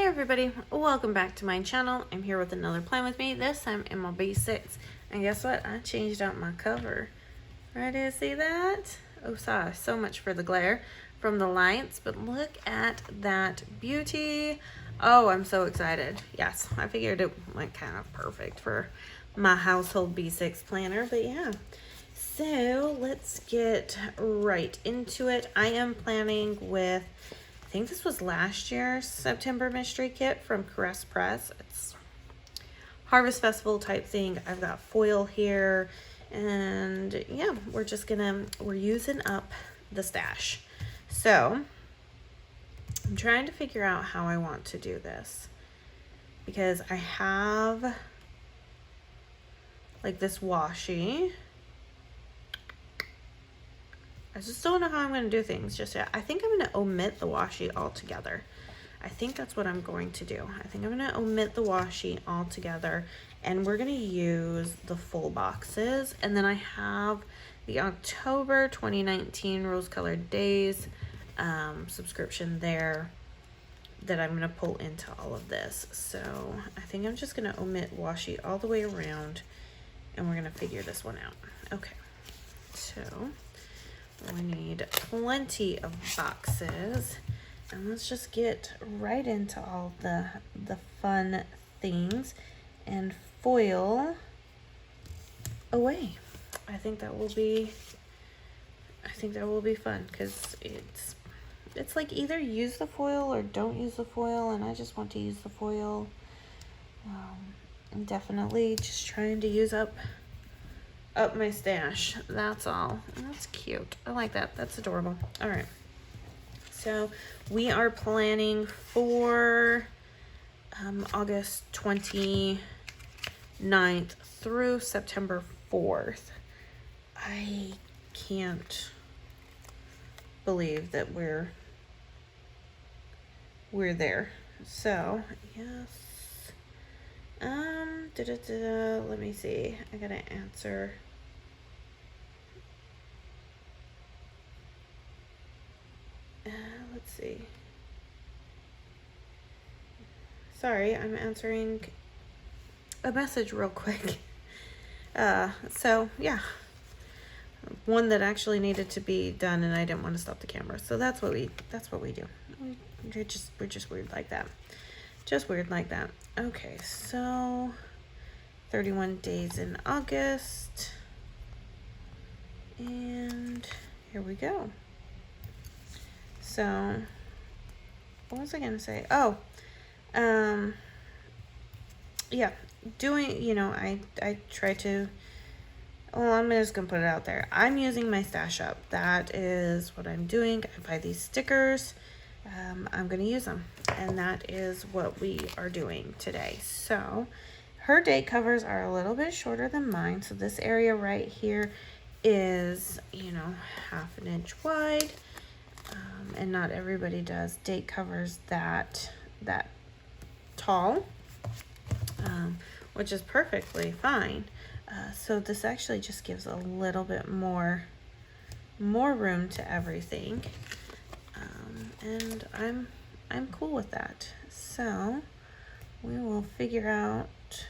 everybody, welcome back to my channel. I'm here with another plan with me, this time in my B6. And guess what? I changed out my cover. Ready to see that? Oh, sorry, so much for the glare from the lights, but look at that beauty. Oh, I'm so excited. Yes, I figured it went kind of perfect for my household B6 planner, but yeah. So let's get right into it. I am planning with, I think this was last year's September mystery kit from Caress Press. It's Harvest Festival type thing. I've got foil here, and yeah, we're using up the stash. So I'm trying to figure out how I want to do this, because I have like this washi. I just don't know how I'm going to do things just yet. I think I'm going to omit the washi altogether. I think that's what I'm going to do. I think I'm going to omit the washi altogether, and we're going to use the full boxes. And then I have the October 2019 Rose Colored Days subscription there that I'm going to pull into all of this. So I think I'm just going to omit washi all the way around, and we're going to figure this one out. Okay, so we need plenty of boxes, and let's just get right into all the fun things and foil away. I think that will be fun, because it's like either use the foil or don't use the foil, and I just want to use the foil. I'm definitely just trying to use up my stash, that's all. That's cute. I like that. That's adorable. All right, so we are planning for August 29th through September 4th. I can't believe that we're there. So yes, let me see. I gotta answer. Let's see. Sorry, I'm answering a message real quick. So yeah, one that actually needed to be done, and I didn't want to stop the camera. So that's what we do. We're just weird like that. Just weird like that. Okay, so 31 days in August, and here we go. So what was I gonna say? Oh, yeah, doing, I try to, well, I'm just gonna put it out there. I'm using my stash up. That is what I'm doing. I buy these stickers. I'm gonna use them, and that is what we are doing today. So her date covers are a little bit shorter than mine. So this area right here is, half an inch wide. And not everybody does date covers that tall, which is perfectly fine. So this actually just gives a little bit more room to everything, and I'm cool with that. So we will figure out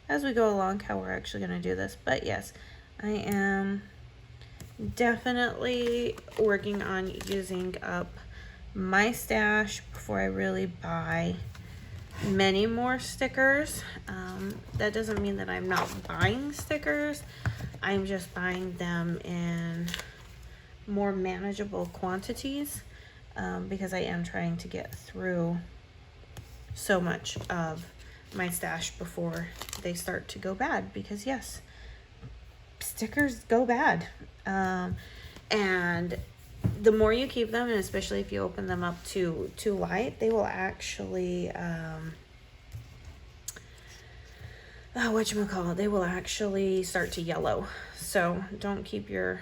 as we go along how we're actually going to do this. But yes, I am definitely working on using up my stash before I really buy many more stickers. That doesn't mean that I'm not buying stickers. I'm just buying them in more manageable quantities, because I am trying to get through so much of my stash before they start to go bad, because yes, stickers go bad. And the more you keep them, and especially if you open them up too light, they will actually they will actually start to yellow. So don't keep your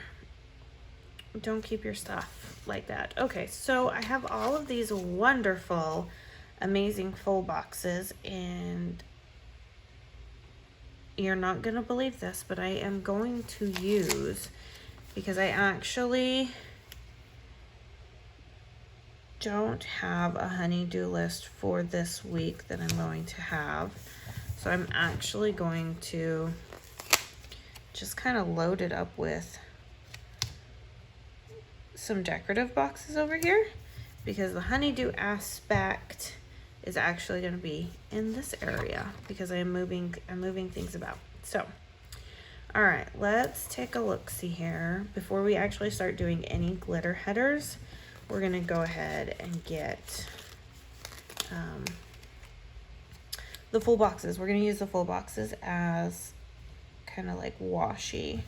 stuff like that. Okay, so I have all of these wonderful, amazing full boxes, and you're not gonna believe this, but I am going to use, because I actually don't have a honey-do list for this week that I'm going to have. So I'm actually going to just kind of load it up with some decorative boxes over here, because the honeydew aspect is actually going to be in this area because I'm moving things about. So, all right, let's take a look-see here. Before we actually start doing any glitter headers, we're going to go ahead and get the full boxes. We're going to use the full boxes as kind of like washi.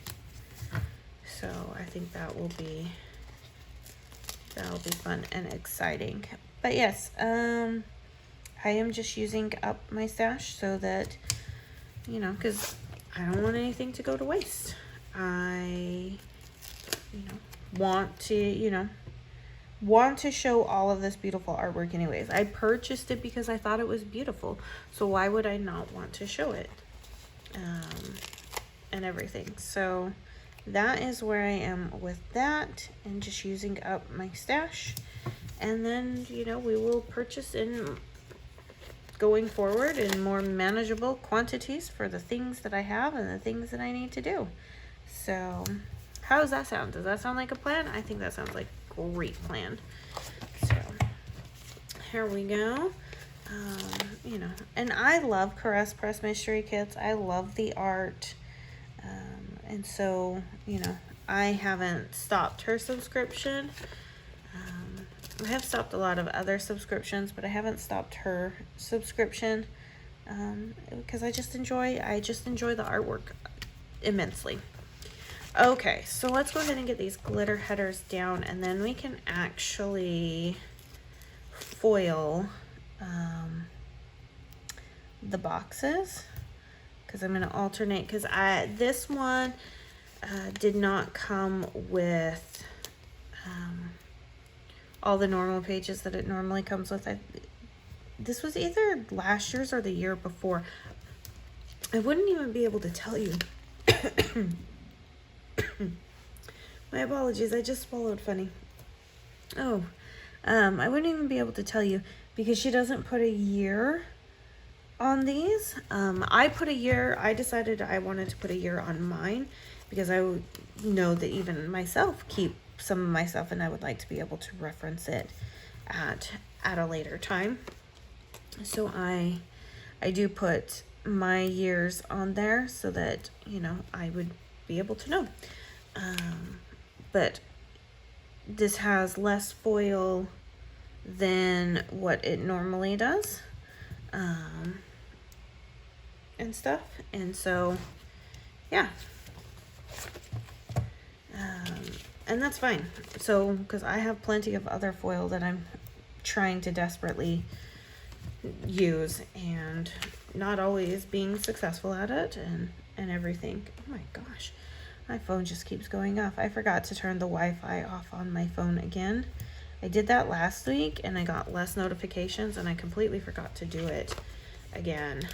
So I think that'll be fun and exciting. But yes, I am just using up my stash so that, you know, because I don't want anything to go to waste. I, want to show all of this beautiful artwork anyways. I purchased it because I thought it was beautiful. So why would I not want to show it? And everything. So that is where I am with that, and just using up my stash. And then, we will purchase in going forward in more manageable quantities for the things that I have and the things that I need to do. So how does that sound? Does that sound like a plan? I think that sounds like a great plan. So here we go. And I love Caress Press Mystery Kits. I love the art. And so, I haven't stopped her subscription. I have stopped a lot of other subscriptions, but I haven't stopped her subscription because I just enjoy the artwork immensely. Okay, so let's go ahead and get these glitter headers down, and then we can actually foil the boxes, because I'm going to alternate, because this one did not come with all the normal pages that it normally comes with. This was either last year's or the year before. I wouldn't even be able to tell you. My apologies, I just swallowed funny. Oh, I wouldn't even be able to tell you because she doesn't put a year on these. I put a year. I decided I wanted to put a year on mine because I would know that even myself keep some of my stuff, and I would like to be able to reference it at a later time. So I do put my years on there so that, I would be able to know. But this has less foil than what it normally does. And stuff. And so, yeah. And that's fine. So, because I have plenty of other foil that I'm trying to desperately use and not always being successful at it and everything. Oh my gosh. My phone just keeps going off. I forgot to turn the Wi-Fi off on my phone again. I did that last week and I got less notifications, and I completely forgot to do it again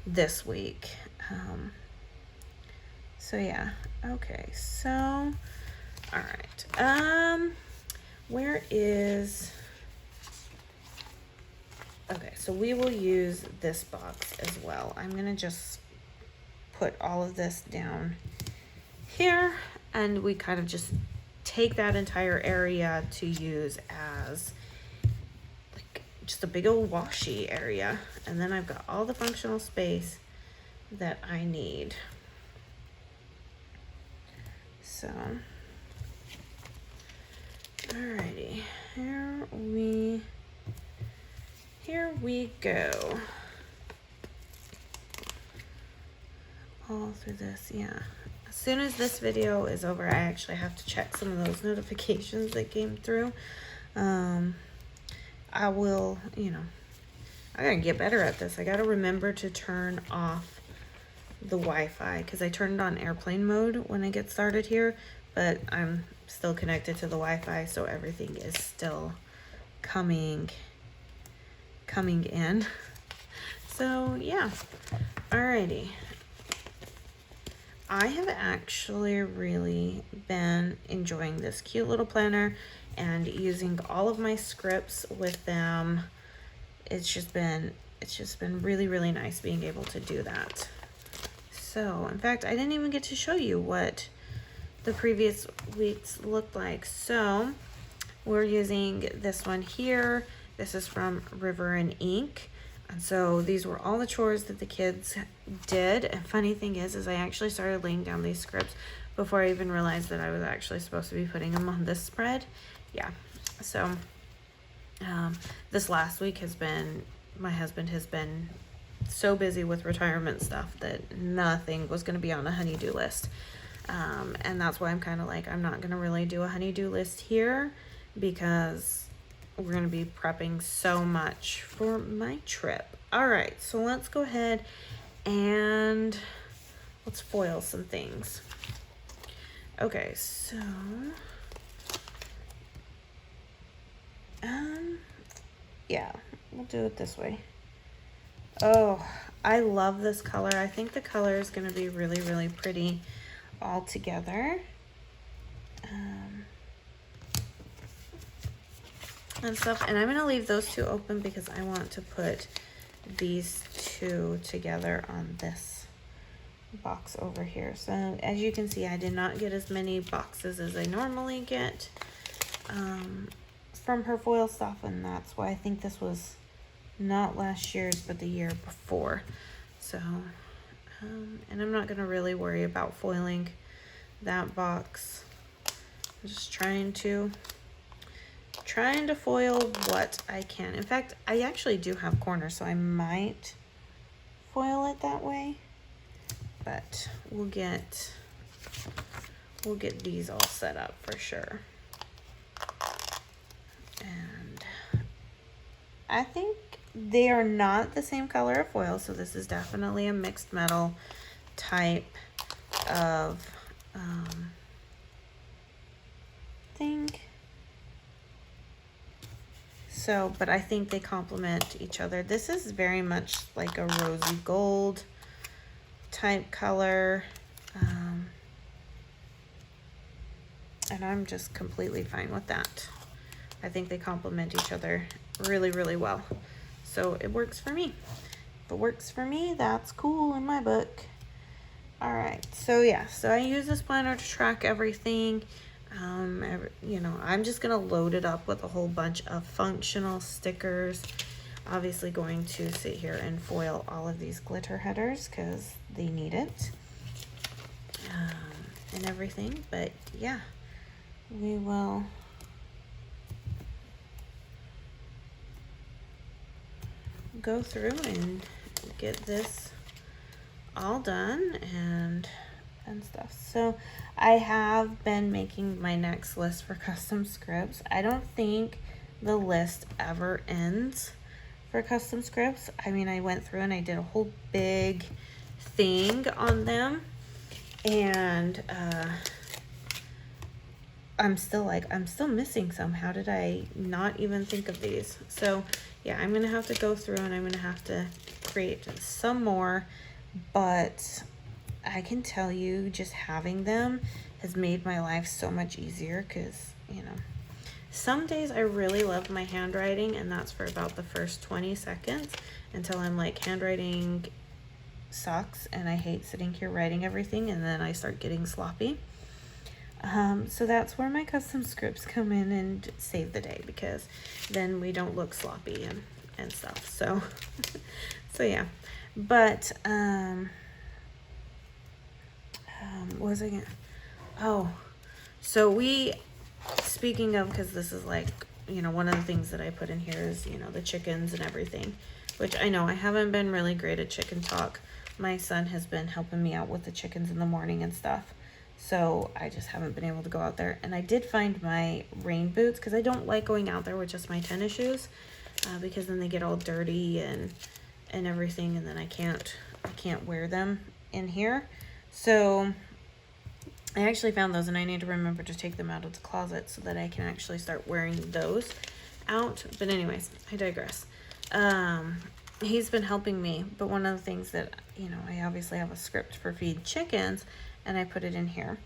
this week. So yeah. Okay, so all right. Where is... Okay, so we will use this box as well. I'm gonna just put all of this down here, and we kind of just take that entire area to use as like just a big old washi area. And then I've got all the functional space that I need. So, alrighty, here we go. All through this, yeah. As soon as this video is over, I actually have to check some of those notifications that came through. I will, I gotta get better at this. I gotta remember to turn off the Wi-Fi because I turned on airplane mode when I get started here, but I'm still connected to the Wi-Fi, so everything is still coming in. So yeah, alrighty. I have actually really been enjoying this cute little planner. and using all of my scripts with them. It's just been really, really nice being able to do that. So, in fact, I didn't even get to show you what the previous weeks looked like. So, we're using this one here. This is from River and Ink. And so these were all the chores that the kids did. And funny thing is I actually started laying down these scripts before I even realized that I was actually supposed to be putting them on this spread. Yeah, so this last week has been, my husband has been so busy with retirement stuff that nothing was going to be on a honey-do list. And that's why I'm kind of like, I'm not going to really do a honey-do list here, because we're going to be prepping so much for my trip. All right, so let's go ahead and let's foil some things. Okay, so yeah, we'll do it this way. Oh, I love this color. I think the color is going to be really, really pretty all together. And stuff, and I'm going to leave those two open because I want to put these two together on this box over here. So as you can see, I did not get as many boxes as I normally get from her foil stuff, and that's why I think this was not last year's but the year before. So and I'm not going to really worry about foiling that box. I'm just trying to foil what I can. In fact, I actually do have corners, so I might foil it that way, but we'll get these all set up for sure. And I think they are not the same color of foil, so this is definitely a mixed metal type of thing. So, but I think they complement each other. This is very much like a rosy gold type color. And I'm just completely fine with that. I think they complement each other really, really well. So it works for me. If it works for me, that's cool in my book. All right, so yeah, so I use this planner to track everything. You know, I'm just gonna load it up with a whole bunch of functional stickers. Obviously going to sit here and foil all of these glitter headers because they need it, and everything. But yeah, we will go through and get this all done and stuff. So I have been making my next list for custom scripts. I don't think the list ever ends for custom scripts. I mean, I went through and I did a whole big thing on them, and I'm still missing some. How did I not even think of these? So yeah, I'm gonna have to go through and I'm gonna have to create some more, but I can tell you, just having them has made my life so much easier, because, you know, some days I really love my handwriting, and that's for about the first 20 seconds until I'm like, handwriting sucks and I hate sitting here writing everything, and then I start getting sloppy. So that's where my custom scripts come in and save the day, because then we don't look sloppy and stuff. So so yeah, but what was I gonna, oh, so speaking of, because this is like, you know, one of the things that I put in here is, you know, the chickens and everything, which I know I haven't been really great at chicken talk. My son has been helping me out with the chickens in the morning and stuff, so I just haven't been able to go out there. And I did find my rain boots, because I don't like going out there with just my tennis shoes, because then they get all dirty and everything, and then I can't wear them in here. So I actually found those, and I need to remember to take them out of the closet so that I can actually start wearing those out. But anyways, I digress. He's been helping me, but one of the things that, you know, I obviously have a script for feed chickens, and I put it in here.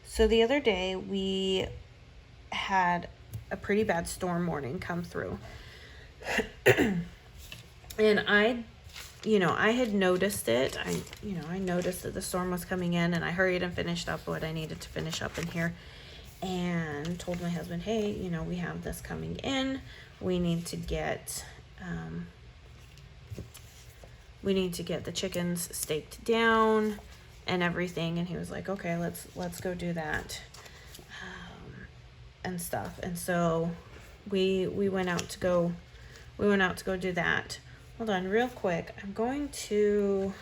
So the other day we had a pretty bad storm warning come through. And I had noticed it. I noticed that the storm was coming in, and I hurried and finished up what I needed to finish up in here, and told my husband, hey, we have this coming in. We need to get the chickens staked down and everything. And he was like, okay, let's go do that, and stuff. And so we went out to go do that. Hold on real quick. I'm going to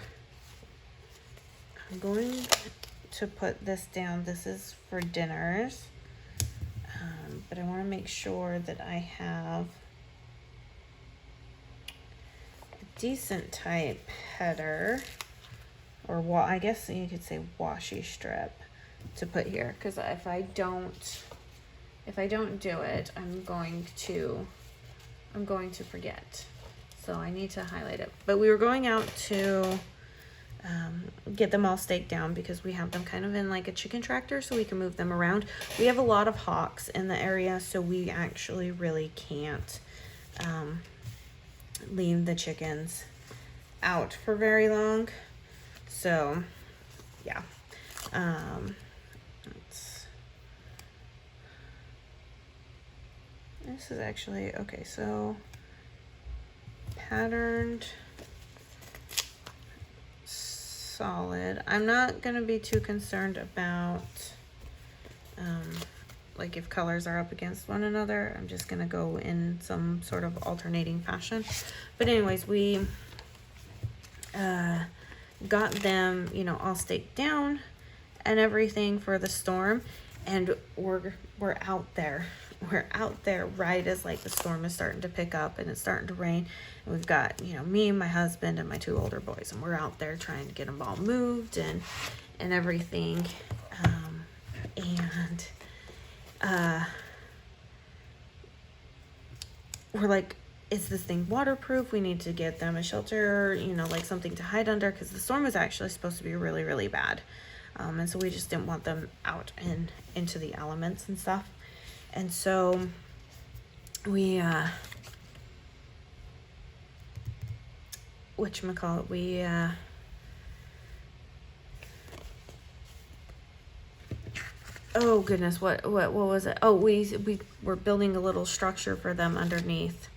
put this down. This is for dinners. But I want to make sure that I have a decent type header, or I guess you could say washi strip, to put here, because if I don't do it, I'm going to forget. So I need to highlight it. But we were going out to get them all staked down, because we have them kind of in like a chicken tractor, so we can move them around. We have a lot of hawks in the area, so we actually really can't leave the chickens out for very long. So yeah, this is actually okay. So patterned, solid. I'm not gonna be too concerned about like if colors are up against one another. I'm just gonna go in some sort of alternating fashion. But anyways, we got them, all staked down and everything for the storm, and we're out there. We're out there right as like the storm is starting to pick up and it's starting to rain. And we've got, me and my husband and my 2 older boys, and we're out there trying to get them all moved and everything. We're like, is this thing waterproof? We need to get them a shelter, like something to hide under, because the storm was actually supposed to be really, really bad. And so we just didn't want them out and into the elements and stuff. And so we, oh goodness, what was it? Oh, we were building a little structure for them underneath,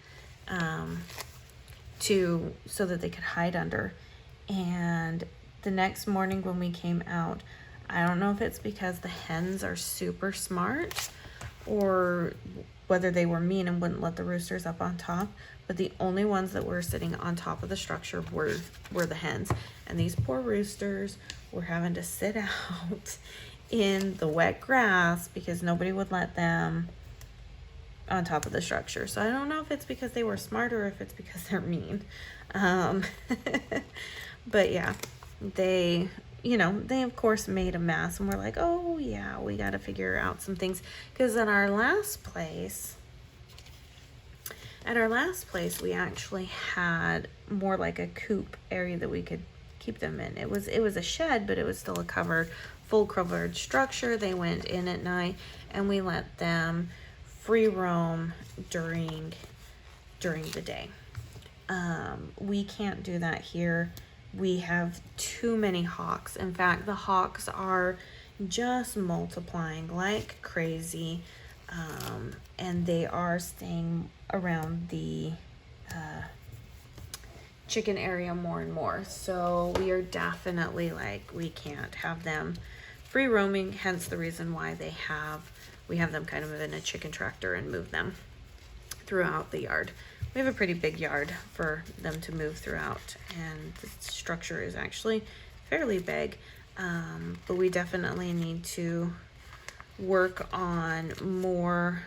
so that they could hide under. And the next morning when we came out, I don't know if it's because the hens are super smart, or whether they were mean and wouldn't let the roosters up on top, but the only ones that were sitting on top of the structure were the hens. And these poor roosters were having to sit out in the wet grass because nobody would let them on top of the structure. So I don't know if it's because they were smart or if it's because they're mean. But yeah, they of course made a mess, and we're like, oh yeah, we got to figure out some things. Because at our last place, we actually had more like a coop area that we could keep them in. It was a shed, but it was still a full covered structure. They went in at night, and we let them free roam during the day. We can't do that here. We have too many hawks. In fact, the hawks are just multiplying like crazy, and they are staying around the chicken area more and more. So we are definitely like, we can't have them free roaming, hence the reason why we have them kind of in a chicken tractor and move them throughout the yard. We have a pretty big yard for them to move throughout, and the structure is actually fairly big, but we definitely need to work on more,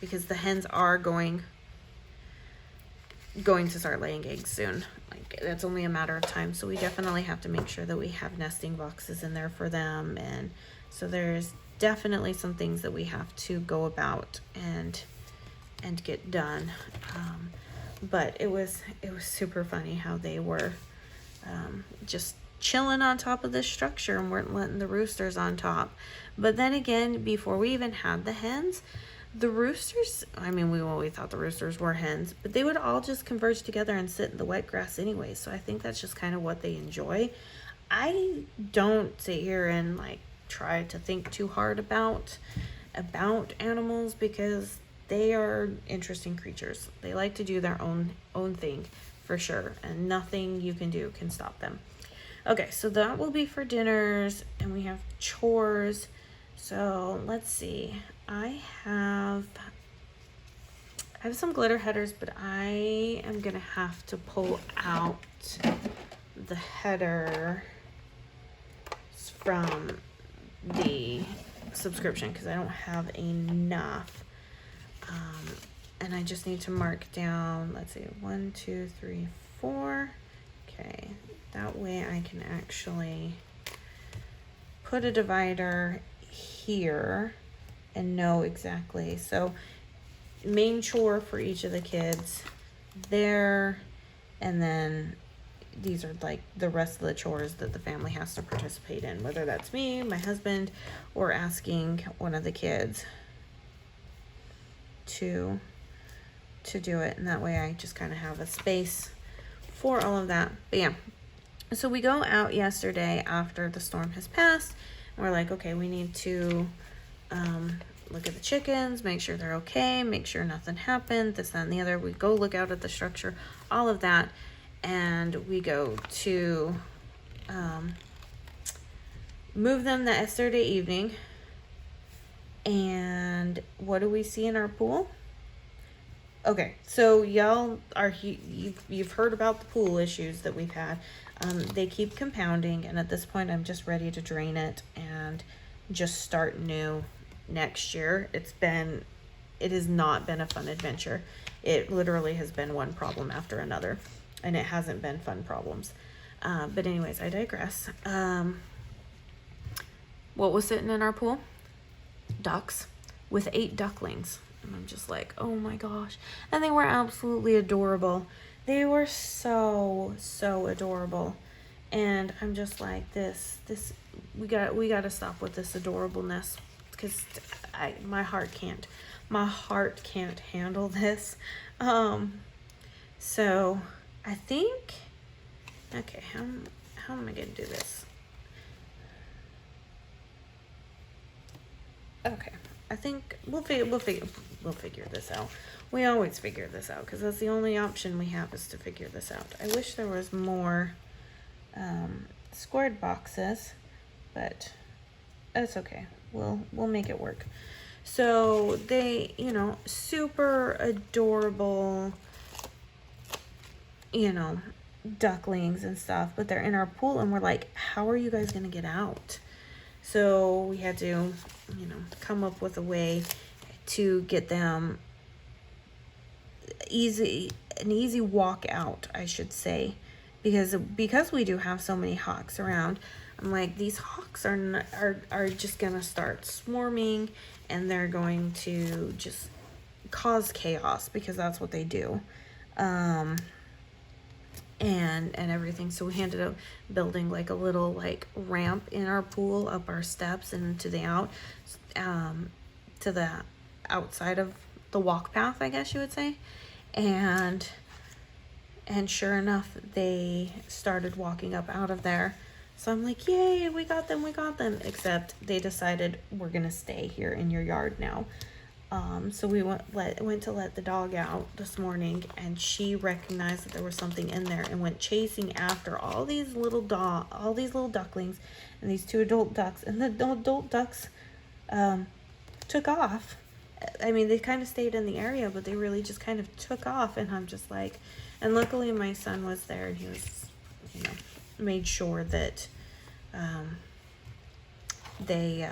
because the hens are going to start laying eggs soon. Like, that's only a matter of time, so we definitely have to make sure that we have nesting boxes in there for them. And so there's definitely some things that we have to go about and get done. But it was super funny how they were just chilling on top of this structure and weren't letting the roosters on top. But then again, before we even had the hens, The roosters, I mean, we always thought the roosters were hens, but they would all just converge together and sit in the wet grass anyway. So I think that's just kind of what they enjoy. I don't sit here and like try to think too hard about animals because they are interesting creatures. They like to do their own thing for sure, and nothing you can do can stop them. Okay, so that will be for dinners, and we have chores. So let's see. I have some glitter headers, but I am gonna have to pull out the header from the subscription because I don't have enough. And I just need to mark down, let's see, 1, 2, 3, 4. Okay, that way I can actually put a divider here and know exactly. So main chore for each of the kids there, and then these are like the rest of the chores that the family has to participate in, whether that's me, my husband, or asking one of the kids to do it. And that way I just kind of have a space for all of that. But yeah, so we go out yesterday after the storm has passed, and we're like, okay, we need to look at the chickens, make sure they're okay, make sure nothing happened, this, that, and the other. We go look out at the structure, all of that, and we go to move them that yesterday evening. And what do we see in our pool? Okay, so y'all are, you've heard about the pool issues that we've had. They keep compounding, and at this point I'm just ready to drain it and just start new next year. It has not been a fun adventure. It literally has been one problem after another, and it hasn't been fun problems. But anyways, I digress. What was sitting in our pool? Ducks with 8 ducklings. And I'm just like, oh my gosh. And they were absolutely adorable. They were so adorable. And I'm just like, we got to stop with this adorableness, because my heart can't handle this. So I think, okay, how am I gonna do this? Okay, I think we'll figure this out. We always figure this out because that's the only option we have, is to figure this out. I wish there was more squared boxes, but that's okay. We'll make it work. So they, super adorable, ducklings and stuff, but they're in our pool, and we're like, how are you guys gonna get out? So we had to, come up with a way to get them an easy walk out, I should say, because we do have so many hawks around. I'm like, these hawks are just gonna start swarming, and they're going to just cause chaos, because that's what they do. And everything. So we ended up building like a little like ramp in our pool, up our steps and to the outside of the walk path, I guess you would say. And sure enough, they started walking up out of there. So I'm like, yay, we got them. Except they decided, we're gonna stay here in your yard now. So we went to let the dog out this morning, and she recognized that there was something in there and went chasing after all these little ducklings and these 2 adult ducks, and the adult ducks took off. I mean, they kind of stayed in the area, but they really just kind of took off, and I'm just like, and luckily my son was there, and he was, made sure that they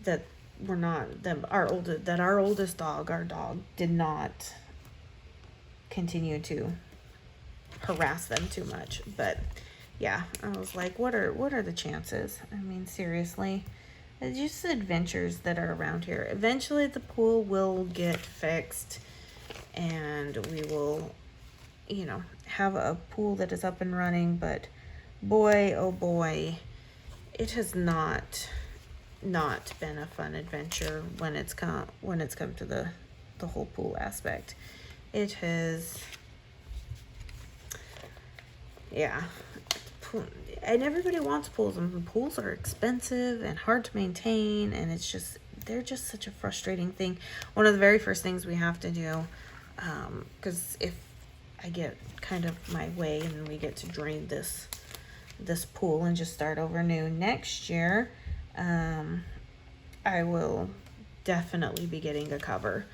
that we're not them our oldest dog, our dog, did not continue to harass them too much. But yeah, I was like, what are the chances? I mean, seriously, it's just adventures that are around here. Eventually the pool will get fixed, and we will, have a pool that is up and running. But boy, oh boy, it has not been a fun adventure when it's come to the whole pool aspect. It has, yeah. And everybody wants pools, and pools are expensive and hard to maintain, and they're just such a frustrating thing. One of the very first things we have to do, because if I get kind of my way and we get to drain this pool and just start over new next year, I will definitely be getting a cover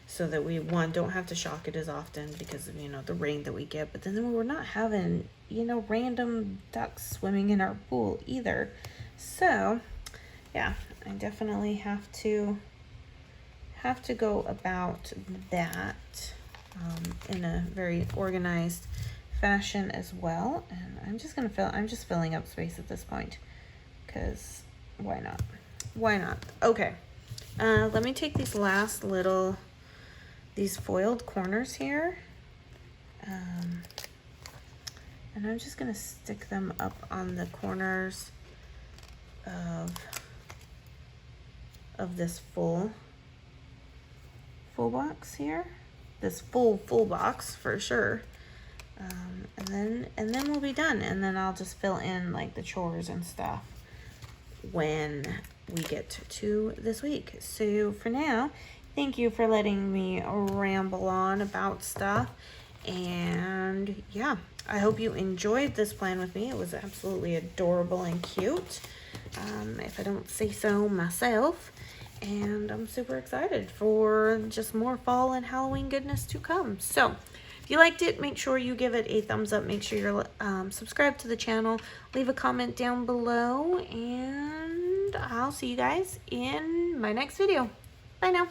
so that we, one, don't have to shock it as often because of, you know, the rain that we get, but then we're not having, you know, random ducks swimming in our pool either. So yeah, I definitely have to go about that in a very organized fashion as well. And I'm just filling up space at this point because why not? Okay, let me take these last little, these foiled corners here, and I'm just gonna stick them up on the corners of this full box here, this full box for sure. And then we'll be done, and then I'll just fill in like the chores and stuff when we get to this week. So for now, thank you for letting me ramble on about stuff, and yeah, I hope you enjoyed this plan with me. It was absolutely adorable and cute, if I don't say so myself. And I'm super excited for just more fall and Halloween goodness to come. So if you liked it, make sure you give it a thumbs up. Make sure you're subscribed to the channel. Leave a comment down below, and I'll see you guys in my next video. Bye now.